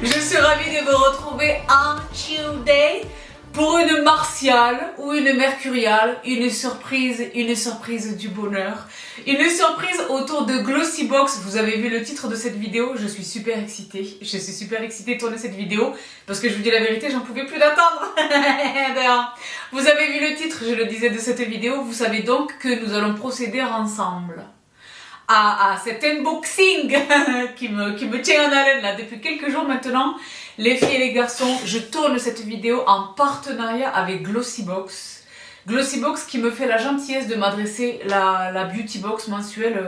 Je suis ravie de vous retrouver en Tuesday pour une martiale ou une mercuriale, une surprise du bonheur, une surprise autour de Glossybox. Vous avez vu le titre de cette vidéo, je suis super excitée. Je suis super excitée de tourner cette vidéo parce que je vous dis la vérité, j'en pouvais plus d'attendre. Vous avez vu le titre, je le disais, de cette vidéo, vous savez donc que nous allons procéder ensemble à cet unboxing qui me tient en haleine là depuis quelques jours maintenant. Les filles et les garçons, je tourne cette vidéo en partenariat avec Glossybox. Glossybox qui me fait la gentillesse de m'adresser la beauty box mensuelle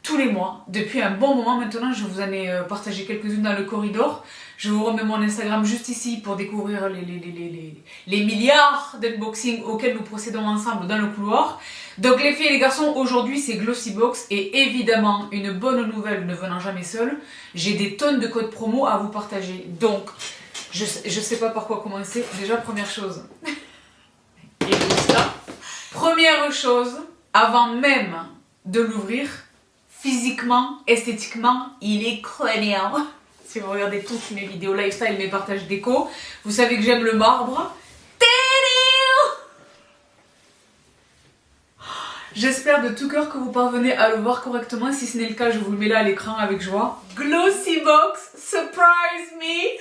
tous les mois. Depuis un bon moment maintenant, je vous en ai partagé quelques-unes dans le corridor. Je vous remets mon Instagram juste ici pour découvrir les milliards d'unboxings auxquels nous procédons ensemble dans le couloir. Donc les filles et les garçons, aujourd'hui c'est Glossybox et évidemment une bonne nouvelle ne venant jamais seule, j'ai des tonnes de codes promo à vous partager. Donc je sais pas par quoi commencer. Déjà première chose, et ça. Première chose, avant même de l'ouvrir, physiquement, esthétiquement, il est crânien. Si vous regardez toutes mes vidéos lifestyle, mes partages déco, vous savez que j'aime le marbre. J'espère de tout cœur que vous parvenez à le voir correctement. Si ce n'est le cas, je vous le mets là à l'écran avec joie. Glossybox, surprise me.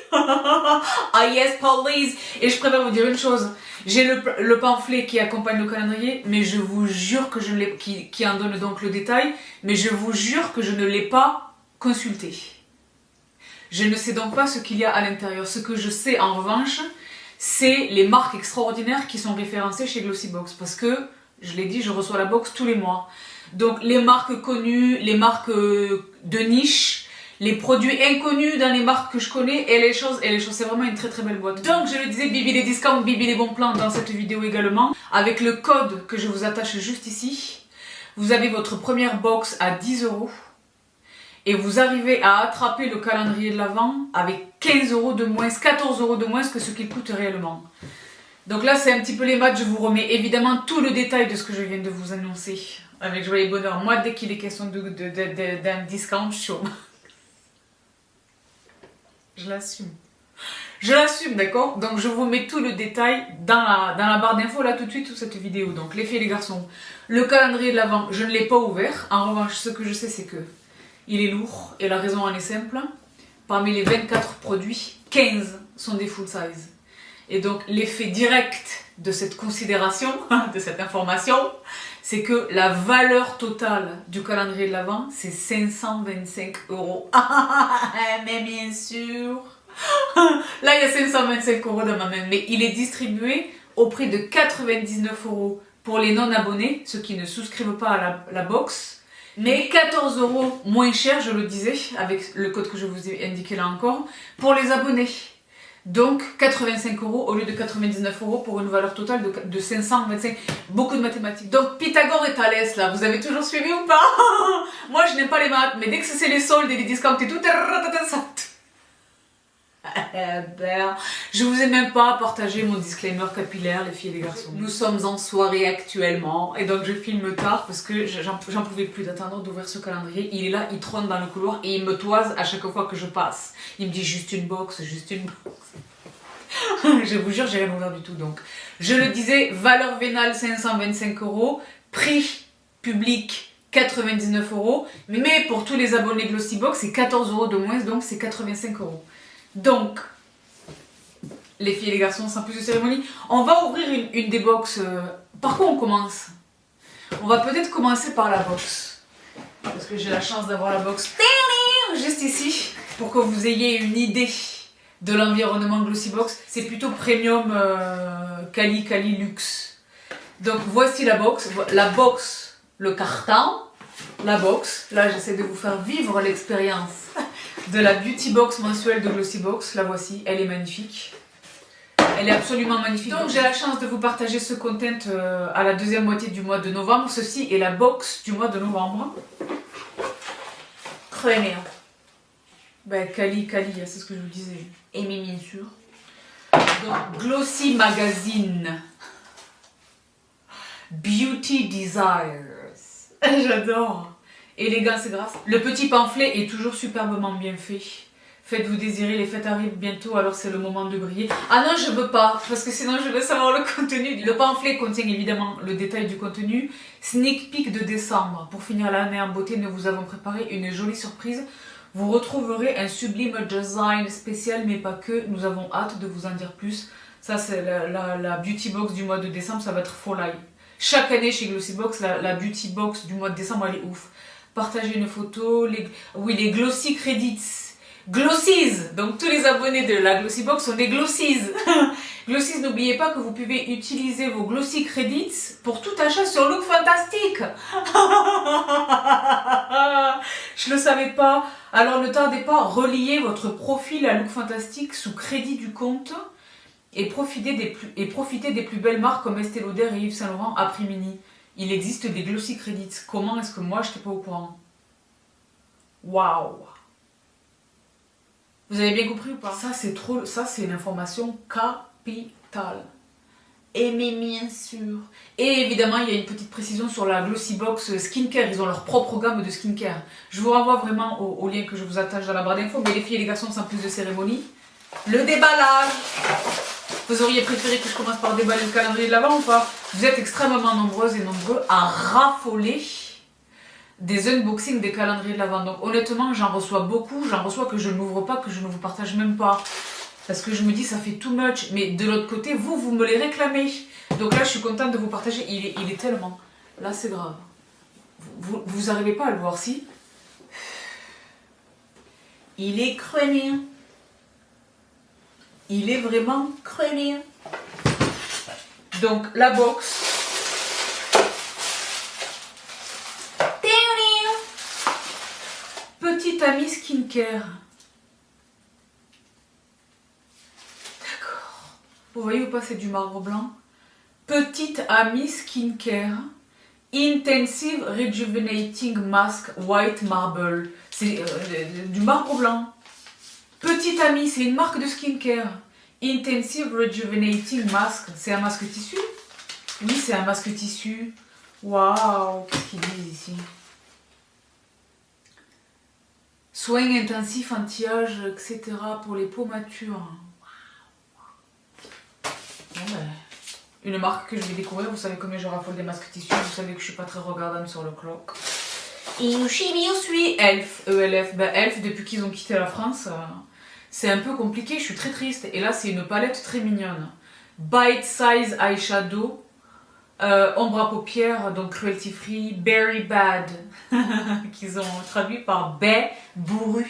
Ah yes, please. Et je préfère vous dire une chose. J'ai le pamphlet qui accompagne le calendrier, mais je vous jure que je ne l'ai, qui en donne donc le détail, mais je vous jure que je ne l'ai pas consulté. Je ne sais donc pas ce qu'il y a à l'intérieur. Ce que je sais en revanche, c'est les marques extraordinaires qui sont référencées chez Glossybox. Parce que, je l'ai dit, je reçois la box tous les mois. Donc les marques connues, les marques de niche, les produits inconnus dans les marques que je connais et les choses, c'est vraiment une très très belle boîte. Donc je le disais, bibi les discounts, bibi les bons plans dans cette vidéo également. Avec le code que je vous attache juste ici, vous avez votre première box à 10 €. Et vous arrivez à attraper le calendrier de l'Avent avec 15 € de moins, 14 € de moins que ce qu'il coûte réellement. Donc là, c'est un petit peu les maths. Je vous remets évidemment tout le détail de ce que je viens de vous annoncer avec joie et bonheur. Moi, dès qu'il est question d'un discount, je suis au... Je l'assume. Je l'assume, d'accord? Donc je vous mets tout le détail dans la barre d'infos là tout de suite sous cette vidéo. Donc les filles et les garçons, le calendrier de l'Avent, je ne l'ai pas ouvert. En revanche, ce que je sais, c'est que il est lourd et la raison en est simple. Parmi les 24 produits, 15 sont des full size. Et donc l'effet direct de cette considération, de cette information, c'est que la valeur totale du calendrier de l'Avent, c'est 525 €. Mais bien sûr, là il y a 525 € dans ma main, mais il est distribué au prix de 99 € pour les non-abonnés, ceux qui ne souscrivent pas à la box, mais 14 € moins cher, je le disais, avec le code que je vous ai indiqué là encore, pour les abonnés. Donc 85 € au lieu de 99 € pour une valeur totale de 525. Beaucoup de mathématiques. Donc Pythagore et Thalès là, vous avez toujours suivi ou pas? Moi je n'aime pas les maths, mais dès que c'est les soldes et les discounts et tout, ça... Je vous ai même pas partagé mon disclaimer capillaire, les filles et les garçons. Nous sommes en soirée actuellement et donc je filme tard parce que j'en pouvais plus d'attendre d'ouvrir ce calendrier. Il est là, il trône dans le couloir et il me toise à chaque fois que je passe. Il me dit juste une box, juste une box. Je vous jure, j'ai rien ouvert du tout. Donc, je le disais, valeur vénale 525 €, prix public 99 €, mais pour tous les abonnés Glossybox, c'est 14 € de moins, donc c'est 85 €. Donc, les filles et les garçons, sans plus de cérémonie, on va ouvrir une des box. Par quoi on commence? On va peut-être commencer par la box. Parce que j'ai la chance d'avoir la box juste ici, pour que vous ayez une idée de l'environnement Glossybox. C'est plutôt premium quali luxe. Donc voici la box, le carton, la box. Là j'essaie de vous faire vivre l'expérience de la beauty box mensuelle de Glossybox. La voici, elle est magnifique. Elle est absolument magnifique. Donc j'ai la chance de vous partager ce content à la deuxième moitié du mois de novembre. Ceci est la box du mois de novembre. Très bien. Ben, Kali, c'est ce que je vous disais. Amy, bien sûr. Donc, Glossy Magazine. Beauty Desires. J'adore. Élégance et grâce. Le petit pamphlet est toujours superbement bien fait. Faites-vous désirer, les fêtes arrivent bientôt, alors c'est le moment de briller. Ah non, je veux pas, parce que sinon je veux savoir le contenu. Le pamphlet contient évidemment le détail du contenu. Sneak peek de décembre. Pour finir l'année en beauté, nous vous avons préparé une jolie surprise. Vous retrouverez un sublime design spécial, mais pas que. Nous avons hâte de vous en dire plus. Ça, c'est la beauty box du mois de décembre, ça va être folie. Chaque année chez Glossybox, la beauty box du mois de décembre, elle est ouf. Partagez une photo, les Glossy Credits. Glossies. Donc tous les abonnés de la Glossybox sont des Glossies. Glossies, n'oubliez pas que vous pouvez utiliser vos Glossy Credits pour tout achat sur Look Fantastic. Je le savais pas. Alors ne tardez pas, reliez votre profil à Look Fantastic sous crédit du compte et profitez des plus belles marques comme Estée Lauder et Yves Saint Laurent à prix mini. Il existe des Glossy Credits. Comment est-ce que moi je n'étais pas au courant? Waouh! Vous avez bien compris ou pas? Ça c'est une information capitale. Et mais bien sûr. Et évidemment, il y a une petite précision sur la Glossybox Skincare. Ils ont leur propre gamme de skincare. Je vous renvoie vraiment au lien que je vous attache dans la barre d'infos. Mais les filles et les garçons, sans plus de cérémonie, le déballage. Vous auriez préféré que je commence par déballer le calendrier de l'Avent ou pas? Vous êtes extrêmement nombreuses et nombreux à raffoler des unboxings des calendriers de l'Avent. Donc honnêtement, j'en reçois beaucoup. J'en reçois que je n'ouvre pas, que je ne vous partage même pas. Parce que je me dis, ça fait too much. Mais de l'autre côté, vous me les réclamez. Donc là, je suis contente de vous partager. Il est tellement... Là, c'est grave. Vous n'arrivez pas à le voir, si? Il est crevé. Il est vraiment crevé. Donc, la box. Petite amie skincare. D'accord. Vous voyez ou pas, c'est du marbre blanc. Petite amie skincare. Intensive Rejuvenating Mask White Marble. C'est du marbre blanc. Petite amie, c'est une marque de skincare. Intensive Rejuvenating Mask. C'est un masque tissu? Oui, c'est un masque tissu. Waouh, qu'est-ce qu'ils disent ici? Soins intensifs, anti-âge, etc. pour les peaux matures. Bon ben, une marque que je vais découvrir. Vous savez combien je raffole des masques tissus. Vous savez que je suis pas très regardante sur le clock. Et je suis Elf. ELF. Ben, Elf, depuis qu'ils ont quitté la France, c'est un peu compliqué. Je suis très triste. Et là, c'est une palette très mignonne. Bite Size Eyeshadow. Ombre à paupières, donc cruelty free, berry bad, qu'ils ont traduit par baie bourru.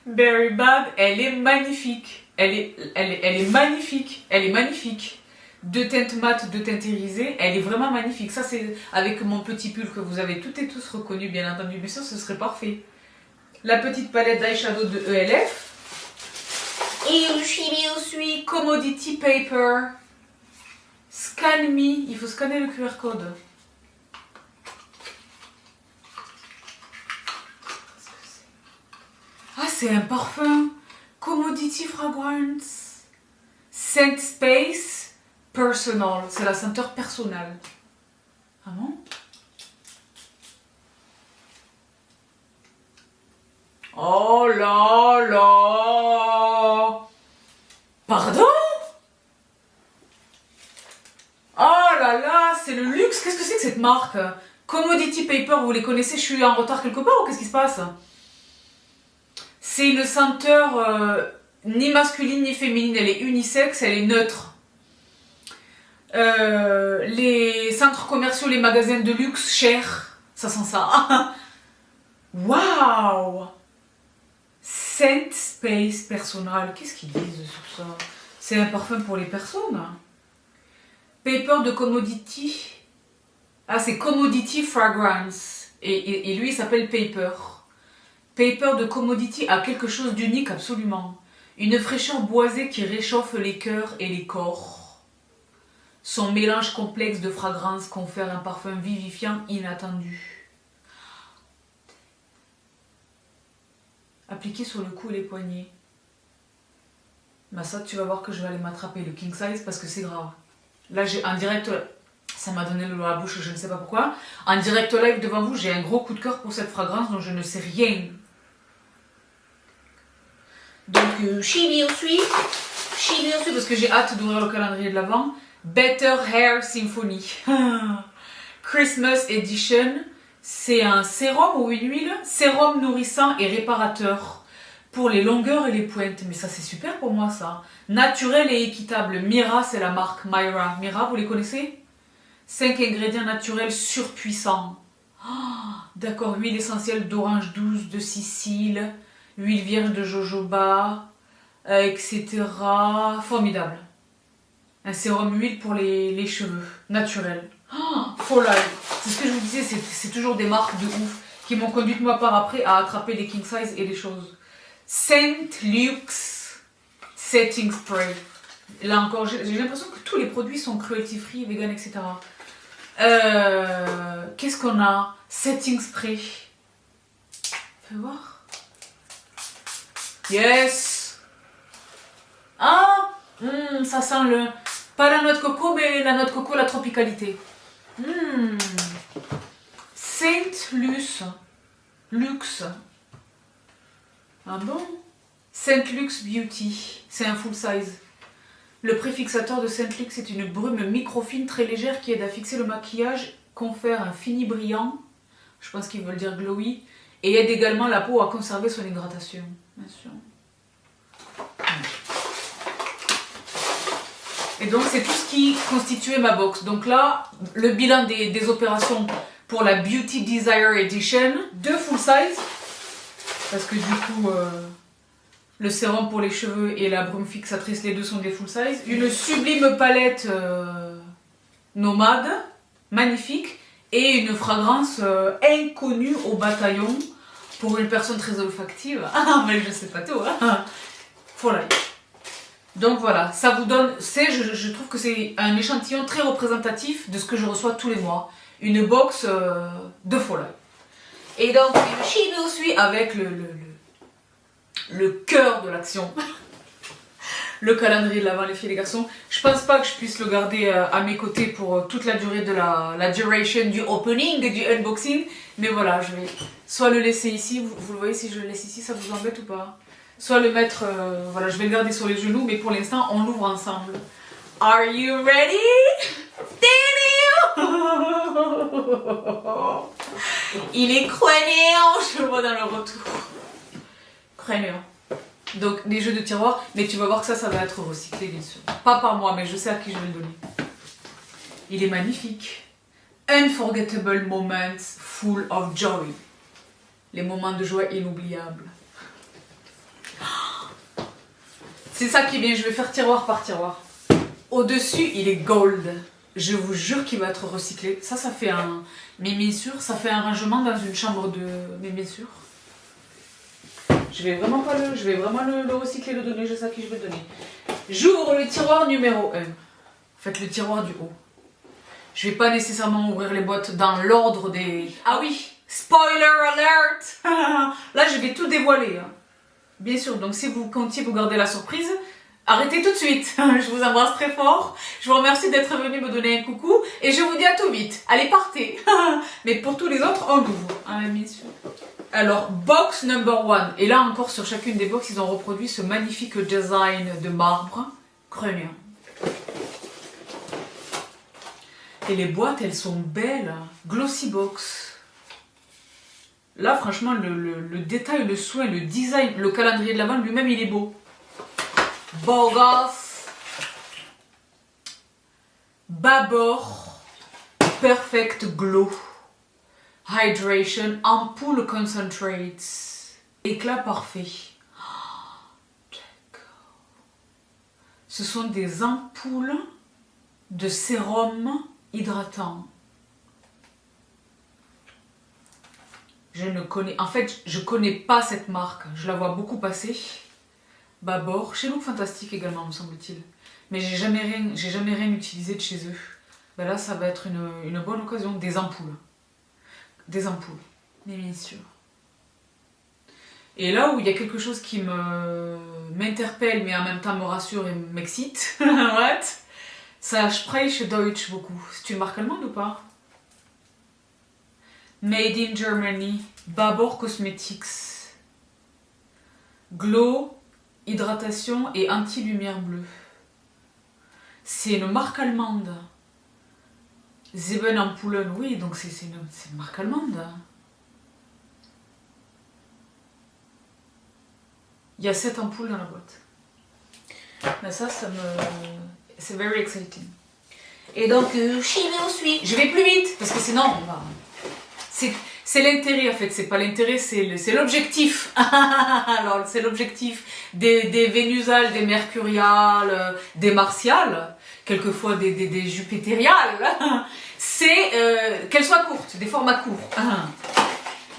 Berry bad, elle est magnifique. Elle est magnifique. Elle est magnifique. Deux teintes mates, deux teintes irisées, elle est vraiment magnifique. Ça, c'est avec mon petit pull que vous avez toutes et tous reconnu, bien entendu. Mais ça, ce serait parfait. La petite palette d'eyeshadow de ELF. Et je suis Commodity Paper. Scan Me. Il faut scanner le QR code. Ah, c'est un parfum. Commodity Fragrance. Scent Space Personal. C'est la senteur personnelle. Ah bon? Oh là là! Pardon? Oh là là, c'est le luxe. Qu'est-ce que c'est que cette marque? Commodity Paper, vous les connaissez? Je suis en retard quelque part ou qu'est-ce qui se passe? C'est une senteur ni masculine ni féminine. Elle est unisexe, elle est neutre. Les centres commerciaux, les magasins de luxe chers, ça sent ça. Waouh! Scent Space Personal. Qu'est-ce qu'ils disent sur ça? C'est un parfum pour les personnes. Paper de Commodity. Ah, c'est Commodity Fragrance. Et lui, il s'appelle Paper. Paper de Commodity a quelque chose d'unique, absolument. Une fraîcheur boisée qui réchauffe les cœurs et les corps. Son mélange complexe de fragrances confère un parfum vivifiant inattendu. Appliqué sur le cou et les poignets. Bah ça, tu vas voir que je vais aller m'attraper le king size parce que c'est grave. Là, j'ai en direct, Ça m'a donné l'eau à la bouche, je ne sais pas pourquoi. En direct live devant vous, j'ai un gros coup de cœur pour cette fragrance dont je ne sais rien. Donc, Chibi aussi, parce que j'ai hâte d'ouvrir le calendrier de l'Avent. Better Hair Symphony. Christmas Edition. C'est un sérum ou une huile. Sérum nourrissant et réparateur pour les longueurs et les pointes. Mais ça, c'est super pour moi, ça. Naturel et équitable. Mira, c'est la marque Myra. Mira, vous les connaissez? 5 ingrédients naturels surpuissants. Oh, d'accord, huile essentielle d'orange douce, de Sicile, huile vierge de jojoba, etc. Formidable. Un sérum huile pour les cheveux, naturel. Oh, folie. C'est ce que je vous disais, c'est toujours des marques de ouf qui m'ont conduite moi par après à attraper les king size et les choses. Saint Luke's Setting Spray. Là encore, j'ai l'impression que tous les produits sont cruelty free, vegan, etc. Qu'est-ce qu'on a? Setting Spray. Fais voir. Yes. Ah, ça sent le... Pas la noix de coco, mais la noix de coco, la tropicalité. Saint Luxe. Ah bon? Saint Luxe Beauty. C'est un full size. Le préfixateur de Saint Luxe est une brume microfine très légère qui aide à fixer le maquillage, confère un fini brillant, je pense qu'ils veulent dire glowy, et aide également la peau à conserver son hydratation. Bien sûr. Et donc c'est tout ce qui constituait ma box. Donc là, le bilan des opérations pour la Beauty Desire Edition, 2 full size, parce que du coup... le sérum pour les cheveux et la brume fixatrice, les deux sont des full size. Une sublime palette nomade, magnifique. Et une fragrance inconnue au bataillon pour une personne très olfactive. Ah, mais je sais pas tout, hein. Voilà. Donc voilà, ça vous donne... Je trouve que c'est un échantillon très représentatif de ce que je reçois tous les mois. Une box de folie. Et donc, je me suis avec le cœur de l'action. Le calendrier de l'Avent, les filles et les garçons. Je pense pas que je puisse le garder à mes côtés pour toute la durée de la duration du opening, du unboxing. Mais voilà, je vais soit le laisser ici, vous le voyez, si je le laisse ici, ça vous embête ou pas? Soit le mettre, voilà, je vais le garder sur les genoux, mais pour l'instant, on l'ouvre ensemble. Are you ready? Il est crâneur, je le vois dans le retour. Crâneur. Donc, les jeux de tiroirs, mais tu vas voir que ça va être recyclé, bien sûr. Pas par moi, mais je sais à qui je vais le donner. Il est magnifique. Unforgettable moments full of joy. Les moments de joie inoubliables. C'est ça qui est bien, je vais faire tiroir par tiroir. Au-dessus, il est gold. Je vous jure qu'il va être recyclé. Ça fait un... Mais bien sûr, ça fait un rangement dans une chambre de... Mais bien sûr. Je vais vraiment le recycler, le donner, je sais à qui je vais le donner. J'ouvre le tiroir numéro 1. En fait, le tiroir du haut. Je vais pas nécessairement ouvrir les boîtes dans l'ordre des... Ah oui, spoiler alert. Là, je vais tout dévoiler. Hein. Bien sûr, donc si vous comptiez vous garder la surprise, arrêtez tout de suite. Je vous embrasse très fort. Je vous remercie d'être venu me donner un coucou. Et je vous dis à tout vite. Allez, partez. Mais pour tous les autres, on l'ouvre. Ah, bien sûr. Alors, box number 1. Et là encore, sur chacune des box, ils ont reproduit ce magnifique design de marbre crânien. Et les boîtes, elles sont belles. Glossy box. Là, franchement, le détail, le soin, le design, le calendrier de l'Avent lui-même, il est beau. Beau gosse. Babor. Perfect glow. Hydration, ampoule concentrates. Éclat parfait. Ce sont des ampoules de sérum hydratant. Je connais pas cette marque. Je la vois beaucoup passer. Babor, chez Look Fantastique également, me semble-t-il. Mais j'ai jamais rien utilisé de chez eux. Ben là, ça va être une bonne occasion. Des ampoules. Des ampoules, mais bien sûr. Et là où il y a quelque chose qui m'interpelle, mais en même temps me rassure et m'excite, what? Ça spreche Deutsch beaucoup. C'est une marque allemande ou pas? Made in Germany. Babor Cosmetics. Glow, hydratation et anti-lumière bleue. C'est une marque allemande. Zebenampullen, oui, donc c'est une marque allemande. Il y a 7 ampoules dans la boîte. Mais ça me... C'est very exciting. Et donc, je vais plus vite, parce que sinon, c'est l'intérêt en fait, c'est pas l'intérêt, c'est l'objectif. Alors, c'est l'objectif des Vénusales, des Mercuriales, des Martiales, quelquefois des Jupitériales. C'est qu'elles soient courtes, des formats courts.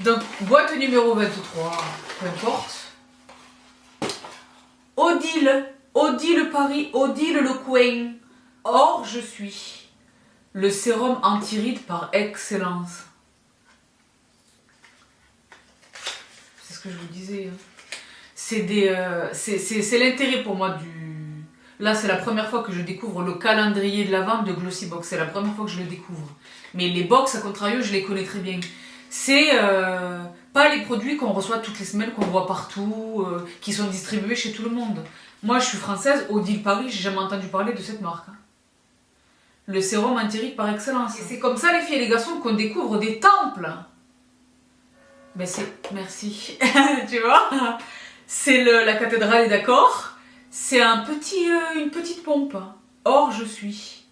Donc, boîte numéro 23, peu importe. Odile Paris, Odile Le Coin. Or, je suis le sérum anti-rides par excellence. C'est ce que je vous disais. C'est l'intérêt pour moi du... Là, c'est la première fois que je découvre le calendrier de la vente de Glossybox. C'est la première fois que je le découvre. Mais les box, à contrario, je les connais très bien. C'est pas les produits qu'on reçoit toutes les semaines, qu'on voit partout, qui sont distribués chez tout le monde. Moi, je suis française, Odile Paris, j'ai jamais entendu parler de cette marque. Le sérum anti-rides par excellence. Et c'est comme ça, les filles et les garçons, qu'on découvre des temples. Ben c'est... Merci. Tu vois? C'est la cathédrale est d'accord. C'est une petite pompe. Or, je suis.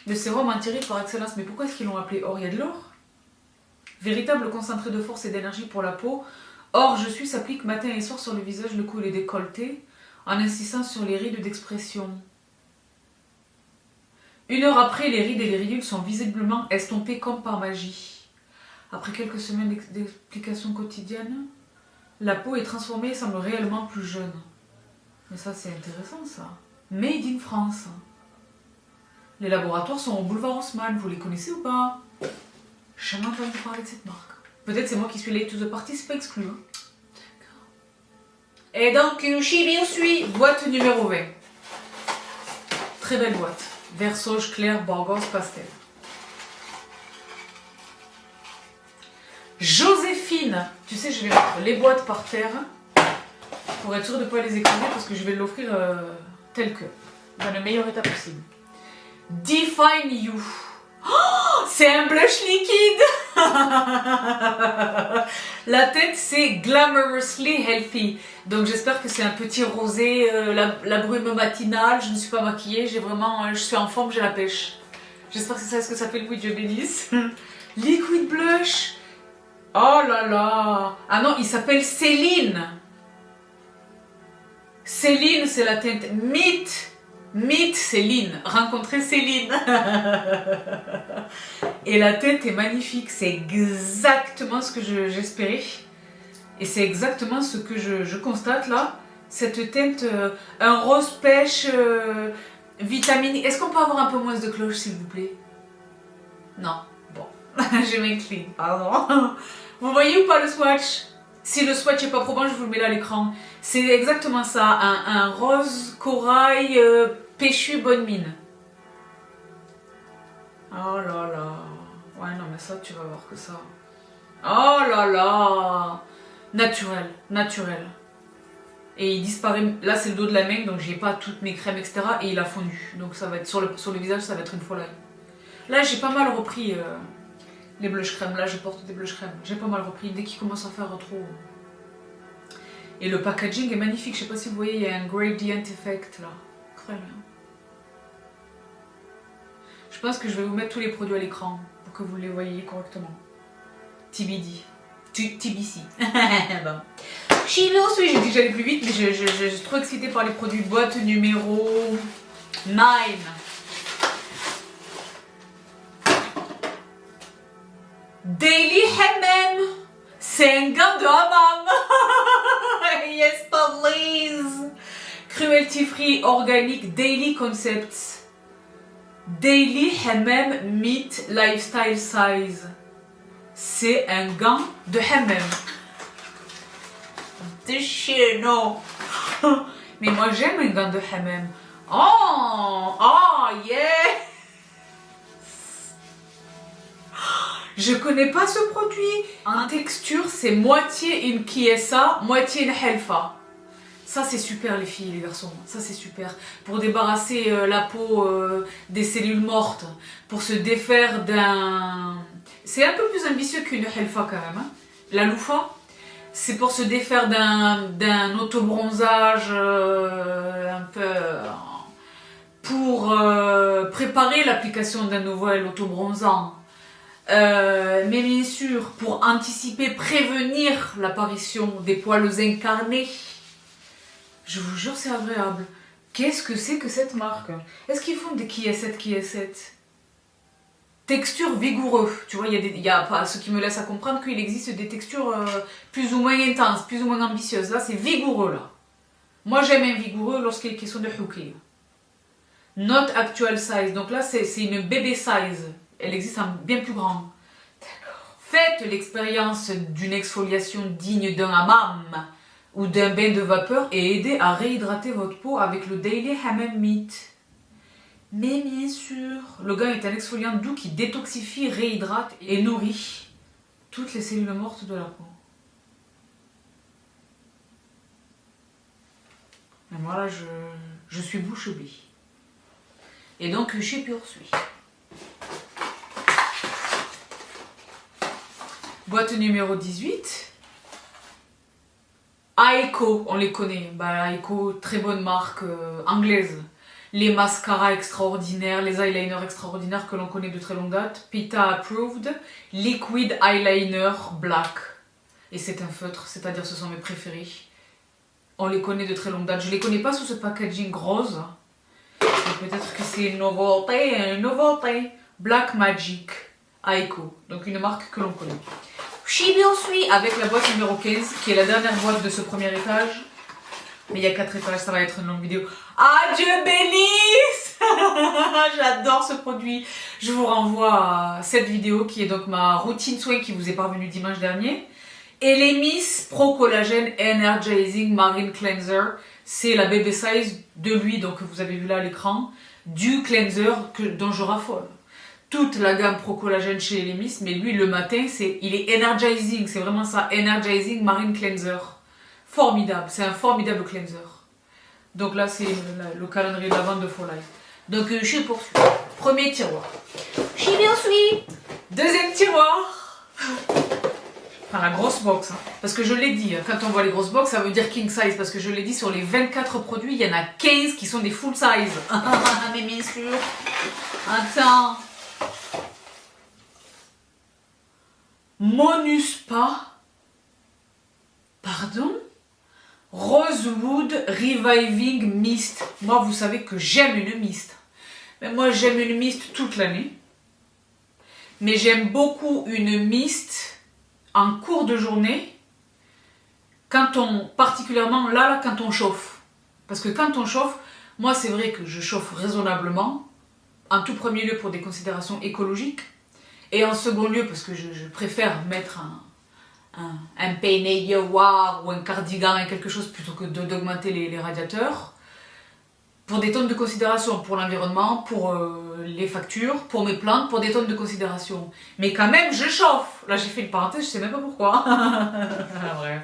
Le sérum anti-rides par excellence. Mais pourquoi est-ce qu'ils l'ont appelé or? Il y a de l'or. Véritable concentré de force et d'énergie pour la peau. Or, je suis s'applique matin et soir sur le visage, le cou et les décolletés, en insistant sur les rides d'expression. 1 heure après, les rides et les ridules sont visiblement estompées comme par magie. Après quelques semaines d'application quotidienne, la peau est transformée et semble réellement plus jeune. Mais ça, c'est intéressant, ça. Made in France. Les laboratoires sont au boulevard Haussmann. Vous les connaissez ou pas? J'ai jamais entendu parler de cette marque. Peut-être c'est moi qui suis late to the party, c'est pas exclu. Hein. Et donc, je suis boîte numéro 20. Très belle boîte. Vert sauge clair, Borgos pastel. Joséphine. Tu sais, je vais mettre les boîtes par terre pour être sûre de ne pas les écraser parce que je vais l'offrir tel que, dans le meilleur état possible. Define You. Oh, c'est un blush liquide. La tête, c'est Glamorously Healthy. Donc j'espère que c'est un petit rosé, la brume matinale. Je ne suis pas maquillée, je suis en forme, j'ai la pêche. J'espère que c'est ça ce que ça fait le oui, Dieu bénisse. Liquid blush. Oh là là. Ah non, il s'appelle Céline. Céline, c'est la teinte Meet Céline, rencontrer Céline. Et la teinte est magnifique, c'est exactement ce que j'espérais. Et c'est exactement ce que je constate là. Cette teinte, un rose pêche, vitaminé. Est-ce qu'on peut avoir un peu moins de cloche s'il vous plaît? Non, bon, je m'incline, pardon. Vous voyez ou pas le swatch? Si le swatch n'est pas probant, je vous le mets là à l'écran. C'est exactement ça, un rose corail péchu bonne mine. Oh là là. Ouais, non, mais ça, tu vas voir que ça. Oh là là. Naturel, naturel. Et il disparaît. Là, c'est le dos de la main, donc j'ai pas toutes mes crèmes, etc. Et il a fondu. Donc ça va être sur le visage, ça va être une folie. Là, j'ai pas mal repris les blush crème. Là, je porte des blush crème. J'ai pas mal repris dès qu'il commence à faire trop. Et le packaging est magnifique. Je sais pas si vous voyez, il y a un gradient effect là. Très bien. Je pense que je vais vous mettre tous les produits à l'écran pour que vous les voyez correctement. TBD. TBC. Bon. J'ai dit que j'allais plus vite, mais je suis trop excitée par les produits. Boîte numéro 9. Daily Hammam. C'est un gant de hammam. Yes, please. Cruelty free, organique, daily concepts. Daily Hammam Meat Lifestyle Size. C'est un gant de hammam. De chez nous. Mais moi j'aime un gant de hammam. Oh, oh, yeah. Je connais pas ce produit. En texture, c'est moitié une Kiesa, moitié une Helfa. Ça, c'est super les filles et les garçons. Ça, c'est super. Pour débarrasser la peau des cellules mortes. Pour se défaire d'un... C'est un peu plus ambitieux qu'une Helfa quand même. Hein. La Loufa, c'est pour se défaire d'un autobronzage un peu... pour préparer l'application d'un nouvel autobronzant. Mais bien sûr, pour anticiper, prévenir l'apparition des poils incarnés. Je vous jure, c'est agréable. Qu'est-ce que c'est que cette marque? Est-ce qu'ils font des qui est 7? Texture vigoureux. Tu vois, il y a pas ce qui me laisse à comprendre qu'il existe des textures plus ou moins intenses, plus ou moins ambitieuses. Là, c'est vigoureux, là. Moi, j'aime un vigoureux lorsqu'il est question de hooking. Not actual size. Donc là, c'est une bébé size. Elle existe en bien plus grand. Faites l'expérience d'une exfoliation digne d'un hammam ou d'un bain de vapeur et aidez à réhydrater votre peau avec le Daily Hammam Meat. Mais bien sûr, le gant est un exfoliant doux qui détoxifie, réhydrate et nourrit toutes les cellules mortes de la peau. Et moi là, je suis bouche bée. Et donc, je poursuis. Boîte numéro 18. Aiko, on les connaît. Bah, Aiko, très bonne marque anglaise. Les mascaras extraordinaires, les eyeliners extraordinaires que l'on connaît de très longue date. Pita Approved. Liquid Eyeliner Black. Et c'est un feutre, c'est-à-dire ce sont mes préférés. On les connaît de très longue date. Je les connais pas sous ce packaging rose. Peut-être que c'est une nouveauté. Black Magic Aiko. Donc une marque que l'on connaît. Poursuis avec la boîte numéro 15, qui est la dernière boîte de ce premier étage. Mais il y a 4 étages, ça va être une longue vidéo. Ah, Dieu bénisse. J'adore ce produit. Je vous renvoie à cette vidéo qui est donc ma routine soin qui vous est parvenue dimanche dernier. Elemis Pro Collagen Energizing Marine Cleanser. C'est la baby size de lui, donc que vous avez vu là à l'écran, du cleanser dont je raffole. Toute la gamme Pro Collagen chez Elemis, mais lui le matin, il est energizing, c'est vraiment ça, energizing marine cleanser. Formidable, c'est un formidable cleanser. Donc là, c'est le calendrier de la vente de For Life. Donc je poursuis. Premier tiroir. Je poursuis. Deuxième tiroir. Enfin, la grosse box, hein. Parce que je l'ai dit, quand on voit les grosses box, ça veut dire king size, parce que je l'ai dit, sur les 24 produits, il y en a 15 qui sont des full size. Mais bien sûr. Attends. Monuspa. Pardon? Rosewood Reviving Mist. Moi, vous savez que j'aime une mist. Mais moi, j'aime une mist toute l'année. Mais j'aime beaucoup une mist en cours de journée, particulièrement là, quand on chauffe. Parce que quand on chauffe, moi c'est vrai que je chauffe raisonnablement, en tout premier lieu pour des considérations écologiques, et en second lieu parce que je préfère mettre un peignet yawar ou un cardigan et quelque chose plutôt que d'augmenter les radiateurs, pour des tonnes de considération, pour l'environnement, pour les factures, pour mes plantes, pour des tonnes de considération. Mais quand même, je chauffe. Là, j'ai fait une parenthèse, je sais même pas pourquoi. Bref.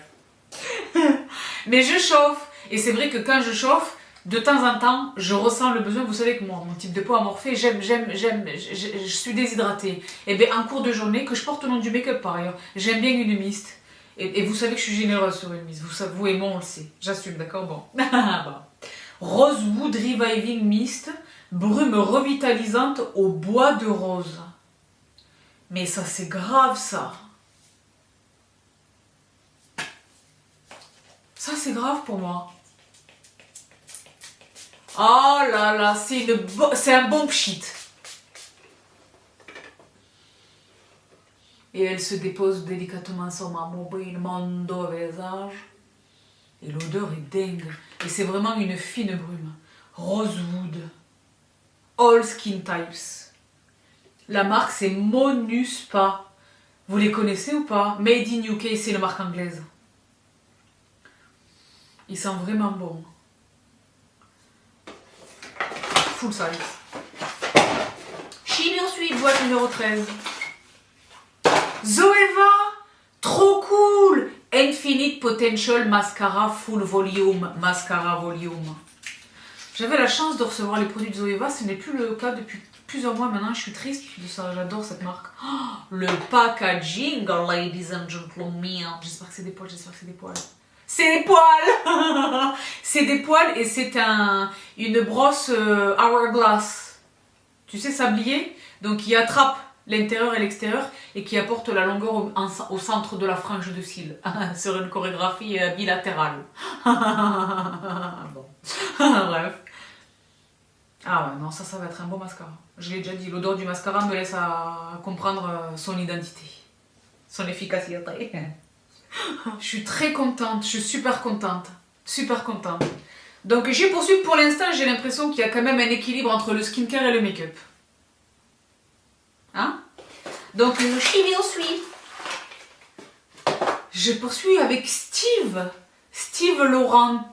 Mais je chauffe. Et c'est vrai que quand je chauffe, de temps en temps, je ressens le besoin. Vous savez que moi, mon type de peau amorphée, je suis déshydratée. Et bien, en cours de journée, que je porte au nom du make-up par ailleurs, j'aime bien une mist. Et vous savez que je suis généreuse sur une mist. Vous et moi, on le sait. J'assume, d'accord? Bon. Bon. Rosewood Reviving Mist, brume revitalisante au bois de rose. Mais ça, c'est grave, ça. Ça, c'est grave pour moi. Oh là là, c'est un bon pchit. Et elle se dépose délicatement sur ma mobile mondo visage. Et l'odeur est dingue. Et c'est vraiment une fine brume. Rosewood. All Skin Types. La marque, c'est Monuspa. Vous les connaissez ou pas? Made in UK, c'est la marque anglaise. Il sent vraiment bon. full size. Chimio Suite, boîte numéro 13. Zoeva, trop cool. Infinite Potential Mascara Full Volume. Mascara Volume. J'avais la chance de recevoir les produits de Zoeva, ce n'est plus le cas depuis plusieurs mois maintenant, je suis triste de ça, j'adore cette marque. Oh, le packaging, ladies and gentlemen. J'espère que c'est des poils, j'espère que c'est des poils. C'est des poils. C'est des poils et c'est une brosse Hourglass. Tu sais, sablier, donc qui attrape l'intérieur et l'extérieur et qui apporte la longueur au centre de la frange de cils sur une chorégraphie bilatérale. Bon. Bref. Ah ouais, non, ça va être un beau mascara. Je l'ai déjà dit, l'odeur du mascara me laisse à comprendre son identité, son efficacité. Je suis très contente, je suis super contente, super contente. Donc j'ai poursuivi, pour l'instant j'ai l'impression qu'il y a quand même un équilibre entre le skincare et le make-up. Hein? Donc le Chimio Suite. Je poursuis avec Steve Laurent.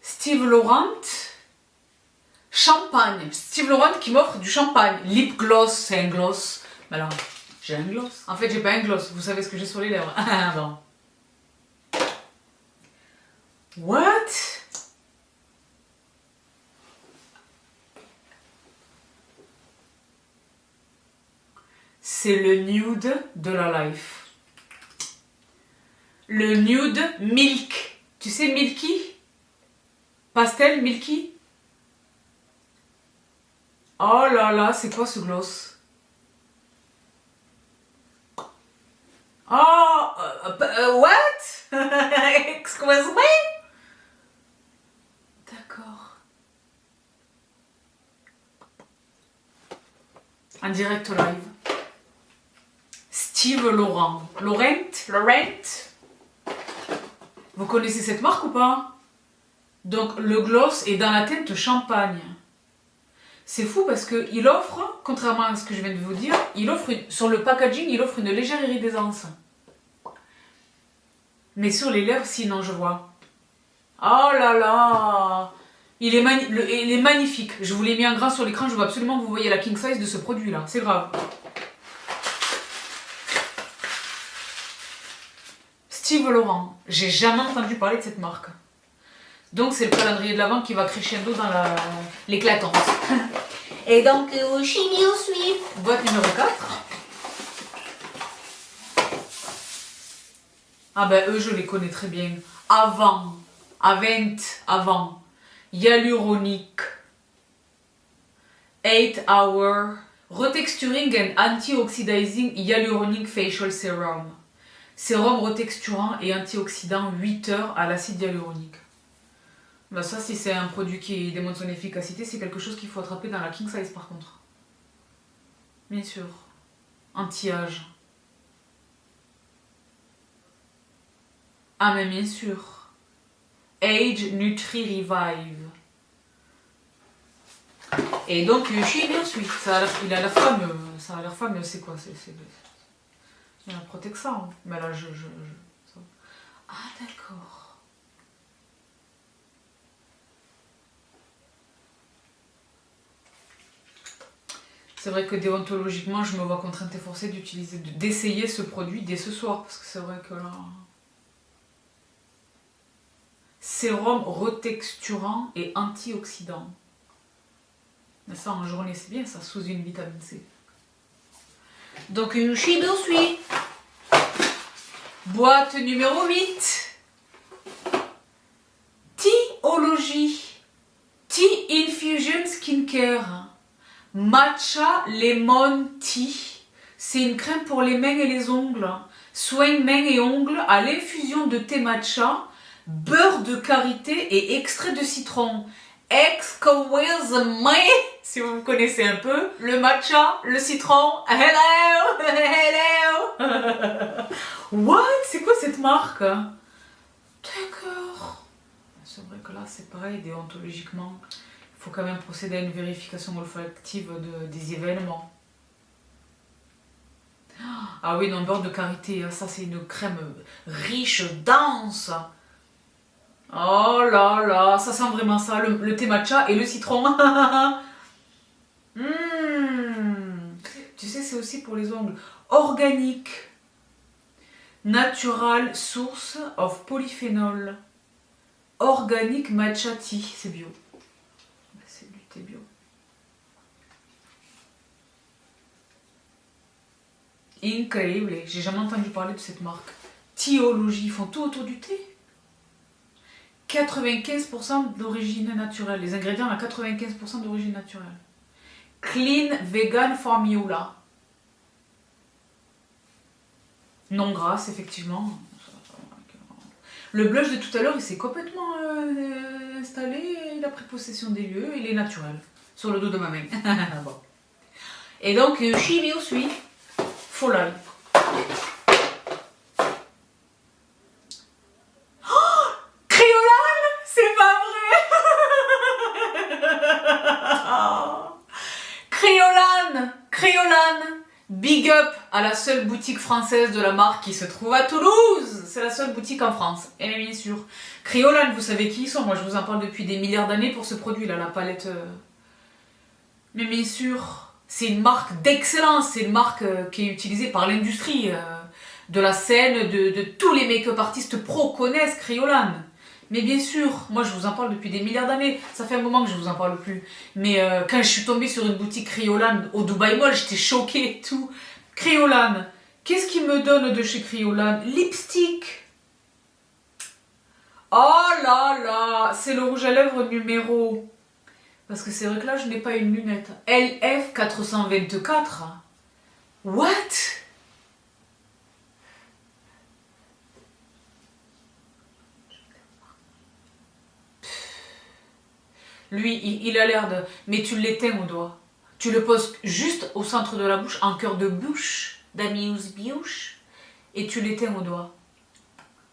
Steve Laurent. Champagne. Steve Laurent qui m'offre du champagne. Lip gloss, c'est un gloss. Mais alors, j'ai un gloss. En fait, j'ai pas un gloss. Vous savez ce que j'ai sur les lèvres. Ah bon. What? C'est le nude de la life. Le nude milk. Tu sais Milky? Pastel Milky? Oh là là, c'est quoi ce gloss? Oh, what? Excuse me? D'accord. En direct live. Steve Laurent. Laurent? Vous connaissez cette marque ou pas? Donc le gloss est dans la teinte champagne. C'est fou parce qu'il offre, contrairement à ce que je viens de vous dire, sur le packaging, il offre une légère iridescence. Mais sur les lèvres, sinon je vois. Oh là là! Il est magnifique. Je vous l'ai mis en grand sur l'écran, je veux absolument que vous voyez la king size de ce produit-là. C'est grave. Steve Laurent. J'ai jamais entendu parler de cette marque. Donc c'est le calendrier de l'Avent qui va crescendo dans l'éclatance. Et donc Chimio Suite, boîte numéro 4. Ah ben eux je les connais très bien. Avant. Hyaluronic. 8 Hour. Retexturing and Anti-Oxidizing Hyaluronic Facial Serum. Sérum retexturant et antioxydant 8 heures à l'acide hyaluronique. Bah ça, si c'est un produit qui démontre son efficacité, c'est quelque chose qu'il faut attraper dans la king size par contre. Bien sûr. Anti-âge. Ah mais bien sûr. Age Nutri Revive. Et donc, Chimio Suite. Il a l'air fameux. Ça a l'air fameux, c'est quoi? Il y a un Protexan. Mais là, ça... Ah d'accord. C'est vrai que déontologiquement, je me vois contrainte et forcée d'essayer ce produit dès ce soir. Parce que c'est vrai que là... Sérum retexturant et antioxydant. Mais ça, en journée, c'est bien, ça, sous une vitamine C. Donc, une Chimio Suite. Boîte numéro 8. Teology. Tea Infusion Skincare. Matcha Lemon Tea. C'est une crème pour les mains et les ongles. Soin mains et ongles à l'infusion de thé matcha, beurre de karité et extrait de citron. Excuse me, si vous me connaissez un peu, le matcha, le citron, hello, hello. What? C'est quoi cette marque? D'accord. C'est vrai que là, c'est pareil, déontologiquement. Il faut quand même procéder à une vérification olfactive des événements. Ah oui, non, beurre de karité, ça c'est une crème riche, dense. Oh là là, ça sent vraiment ça, le thé matcha et le citron. Tu sais, c'est aussi pour les ongles. Organique. Natural source of polyphénol. Organique matcha tea. C'est bio. C'est du thé bio. Incroyable. J'ai jamais entendu parler de cette marque. Théologie. Ils font tout autour du thé. 95% d'origine naturelle. Les ingrédients à 95% d'origine naturelle. Clean Vegan Formula. Non grasse, effectivement. Le blush de tout à l'heure, il s'est complètement installé. Il a pris possession des lieux. Il est naturel. Sur le dos de ma main. Bon. Et donc, Chibi aussi. Folai. Créolane, big up à la seule boutique française de la marque qui se trouve à Toulouse. C'est la seule boutique en France. Et bien sûr, Créolane, vous savez qui ils sont. Moi, je vous en parle depuis des milliards d'années pour ce produit-là, la palette. Mais bien sûr, c'est une marque d'excellence. C'est une marque qui est utilisée par l'industrie de la scène, de tous les make-up artistes pro connaissent Créolane. Mais bien sûr, moi je vous en parle depuis des milliards d'années. Ça fait un moment que je vous en parle plus. Mais quand je suis tombée sur une boutique Créolane au Dubai Mall, j'étais choquée et tout. Créolane. Qu'est-ce qui me donne de chez Créolane? Lipstick. Oh là là, c'est le rouge à lèvres numéro. Parce que c'est vrai que là, je n'ai pas une lunette. LF 424. What? Lui, il a l'air de... Mais tu l'éteins au doigt. Tu le poses juste au centre de la bouche, en cœur de bouche, d'amuse-bouche, et tu l'éteins au doigt.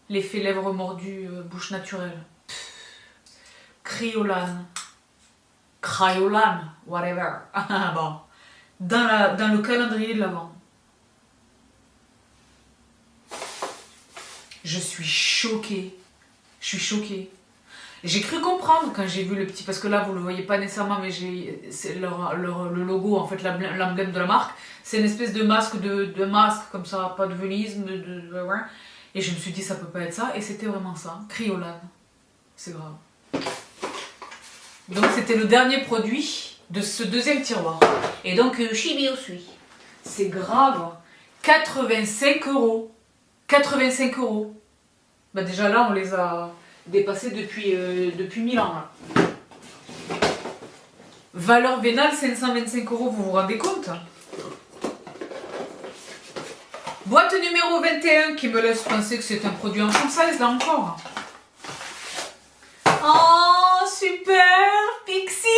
L'effet lèvres mordues, bouche naturelle. Créolane. Créolane, whatever. Bon. Dans le calendrier de l'Avent. Je suis choquée. Je suis choquée. J'ai cru comprendre quand j'ai vu le petit, parce que là vous le voyez pas nécessairement, mais c'est le logo, en fait l'emblème de la marque, c'est une espèce de masque de masque comme ça, pas de velisme, et je me suis dit ça peut pas être ça, et c'était vraiment ça, Créolane, c'est grave. Donc c'était le dernier produit de ce deuxième tiroir, et donc Chibi aussi, c'est grave, 85 €, 85 €, bah déjà là on les a dépassé depuis 1000 ans. Là. Valeur vénale 525 €, vous vous rendez compte? Boîte numéro 21 qui me laisse penser que c'est un produit en française là encore. Oh super Pixi.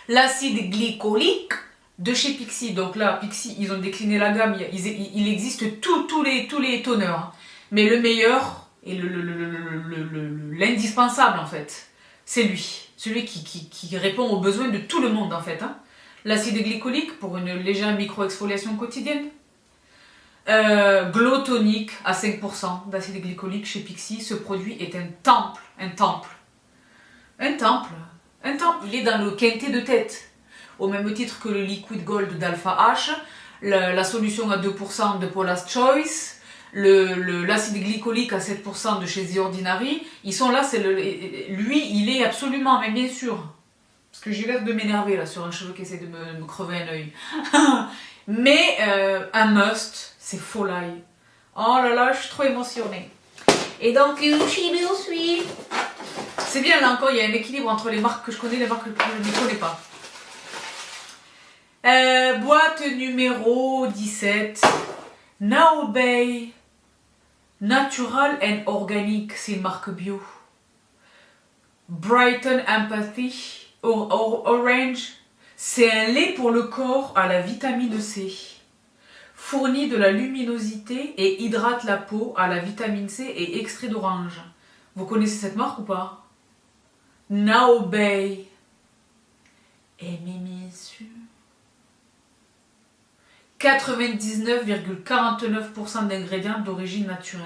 L'acide glycolique de chez Pixi. Donc là Pixi ils ont décliné la gamme, il existe tous les toners. Mais le meilleur et l'indispensable en fait, c'est lui. Celui qui répond aux besoins de tout le monde en fait. Hein. L'acide glycolique pour une légère micro-exfoliation quotidienne. Glow tonique à 5% d'acide glycolique chez Pixi. Ce produit est un temple. Un temple. Un temple. Un temple. Il est dans le quintet de tête. Au même titre que le Liquid Gold d'Alpha H, la solution à 2% de Paula's Choice, l'acide glycolique à 7% de chez The Ordinary, ils sont là, lui, il est absolument, mais bien sûr, parce que j'ai l'air de m'énerver là sur un cheveu qui essaie de me crever un œil. Mais un must, c'est Folai. Oh là là, je suis trop émotionnée. Et donc, Chibi aussi. C'est bien, là encore, il y a un équilibre entre les marques que je connais et les marques que je ne connais pas. Boîte numéro 17. Now Bay. Natural and Organic, c'est une marque bio. Brighton Empathy Orange, c'est un lait pour le corps à la vitamine C. Fournit de la luminosité et hydrate la peau à la vitamine C et extrait d'orange. Vous connaissez cette marque ou pas? Now Bay. Et bien sûr. 99,49% d'ingrédients d'origine naturelle.